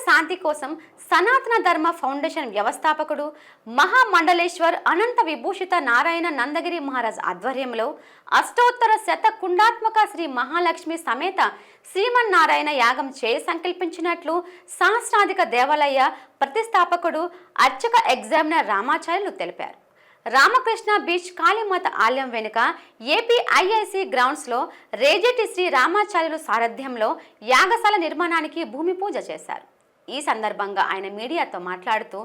శాంతి కోసం సనాతన ధర్మ ఫౌండేషన్ వ్యవస్థాపకుడు మహామండలేశ్వర్ అనంత విభూషిత నారాయణ నందగిరి మహారాజ్ ఆధ్వర్యంలో అష్టోత్తర శత కుండాత్మక శ్రీ మహాలక్ష్మి సమేత శ్రీమన్నారాయణ యాగం సంకల్పించినట్లు సహస్రాధిక దేవాలయ ప్రతిష్టాపకుడు అర్చక ఎగ్జామినర్ రామాచార్యులు తెలిపారు. రామకృష్ణ బీచ్ కాళీమాత ఆలయం వెనుక ఏపీఐఐసి గ్రౌండ్స్లో రేజెటి శ్రీ రామాచార్యులు సారథ్యంలో యాగశాల నిర్మాణానికి భూమి పూజ చేశారు. ఈ సందర్భంగా ఆయన మీడియాతో మాట్లాడుతూ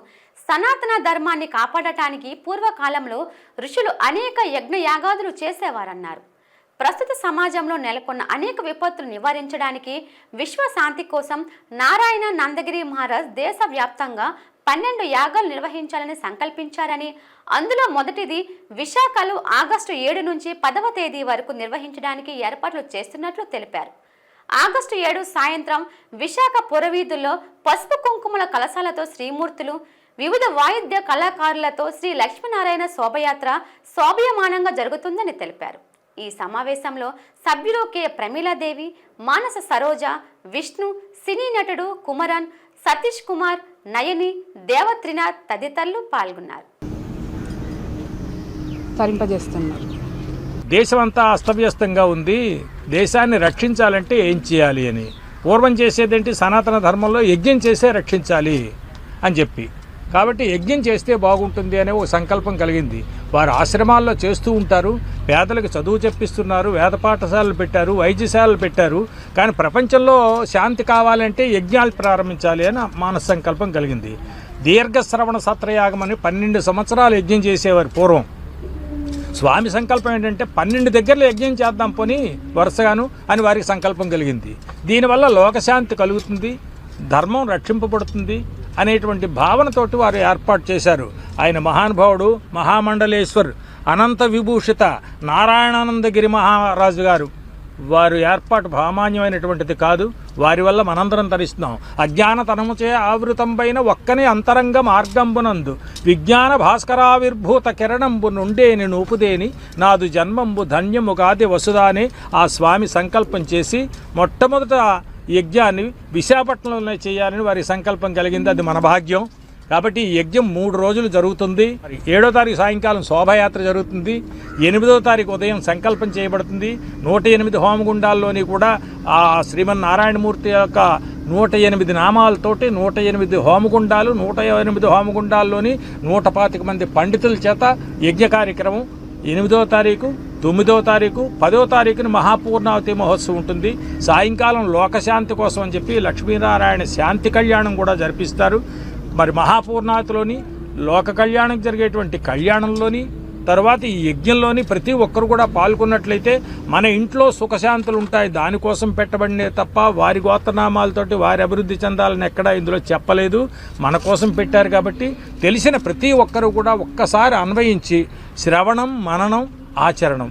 సనాతన ధర్మాన్ని కాపాడటానికి పూర్వకాలంలో ఋషులు అనేక యజ్ఞయాగాదులు చేసేవారన్నారు. ప్రస్తుత సమాజంలో నెలకొన్న అనేక విపత్తులు నివారించడానికి విశ్వశాంతి కోసం నారాయణ నందగిరి మహారాజ్ దేశవ్యాప్తంగా 12 యాగాలు నిర్వహించాలని సంకల్పించారని, అందులో మొదటిది విశాఖలో ఆగస్టు 7 నుంచి 10వ తేదీ వరకు నిర్వహించడానికి ఏర్పాట్లు చేస్తున్నట్లు తెలిపారు. ఆగస్టు 7 సాయంత్రం విశాఖ పురవీధుల్లో పసుపు కుంకుమల కలశాలతో శ్రీమూర్తులు, వివిధ వాయిద్య కళాకారులతో శ్రీ లక్ష్మీనారాయణ శోభయాత్ర శోభయమానంగా జరుగుతుందని తెలిపారు. ఈ సమావేశంలో సభ్యులు కె ప్రమీలాదేవి, మానస సరోజ, విష్ణు, సినీ నటుడు కుమరన్, సతీష్ కుమార్, నయని, దేవత్రినాథ్ తదితరులు పాల్గొన్నారు. దేశమంతా అస్తవ్యస్తంగా ఉంది, దేశాన్ని రక్షించాలంటే ఏం చేయాలి అని పూర్వం చేసేదేంటి, సనాతన ధర్మంలో యజ్ఞం చేసే రక్షించాలి అని చెప్పి, కాబట్టి యజ్ఞం చేస్తే బాగుంటుంది అనే ఒక సంకల్పం కలిగింది. వారు ఆశ్రమాల్లో చేస్తూ ఉంటారు, పేదలకు చదువు చెప్పిస్తున్నారు, వేద పాఠశాలలు పెట్టారు, వైద్యశాలలు పెట్టారు. కానీ ప్రపంచంలో శాంతి కావాలంటే యజ్ఞాలు ప్రారంభించాలి అని మానస సంకల్పం కలిగింది. దీర్ఘశ్రవణ సత్రయాగం అని 12 సంవత్సరాలు యజ్ఞం చేసేవారు పూర్వం. స్వామి సంకల్పం ఏంటంటే 12 దగ్గరలో యజ్ఞం చేద్దాం పోని వరుసగాను అని వారికి సంకల్పం కలిగింది. దీనివల్ల లోకశాంతి కలుగుతుంది, ధర్మం రక్షింపబడుతుంది అనేటువంటి భావనతోటి వారు ఏర్పాటు చేశారు. ఆయన మహానుభావుడు మహామండలేశ్వర్ అనంత విభూషిత నారాయణానందగిరి మహారాజు గారు. వారు ఏర్పాటు సామాన్యమైనటువంటిది కాదు. వారి వల్ల మనందరం తరిస్తున్నాం. అజ్ఞానతనముచే ఆవృతంపైన ఒక్కనే అంతరంగ మార్గంబునందు విజ్ఞాన భాస్కరావిర్భూత కిరణంబు నుండేని నూపుదేని నాదు జన్మంబు ధన్యము గాది వసుదానే ఆ స్వామి సంకల్పం చేసి మొట్టమొదట యజ్ఞాన్ని విశాఖపట్నంలోనే చేయాలని వారి సంకల్పం కలిగింది. అది మన భాగ్యం. కాబట్టి ఈ యజ్ఞం 3 రోజులు జరుగుతుంది. 7వ తారీఖు సాయంకాలం శోభయాత్ర జరుగుతుంది. 8వ తారీఖు ఉదయం సంకల్పం చేయబడుతుంది. 108 హోమగుండాల్లోని కూడా ఆ శ్రీమన్నారాయణమూర్తి యొక్క 108 నామాలతోటి 108 హోమగుండాలు, 108 హోమగుండాల్లోని 125 మంది పండితుల చేత యజ్ఞ కార్యక్రమం 8వ తారీఖు, 9వ తారీఖు, 10వ తారీఖున మహాపూర్ణావతి మహోత్సవం ఉంటుంది. సాయంకాలం లోకశాంతి కోసం అని చెప్పి లక్ష్మీనారాయణ శాంతి కళ్యాణం కూడా జరిపిస్తారు. మరి మహాపూర్ణావతిలోని లోక కళ్యాణం జరిగేటువంటి కళ్యాణంలోని తర్వాత ఈ యజ్ఞంలోని ప్రతి ఒక్కరు కూడా పాల్గొన్నట్లయితే మన ఇంట్లో సుఖశాంతులు ఉంటాయి. దానికోసం పెట్టబడినే తప్ప వారి గోత్రనామాలతోటి వారి అభివృద్ధి చెందాలని ఎక్కడా ఇందులో చెప్పలేదు. మన కోసం పెట్టారు కాబట్టి తెలిసిన ప్రతి ఒక్కరు కూడా ఒక్కసారి అన్వయించి శ్రవణం, మననం, ఆచరణం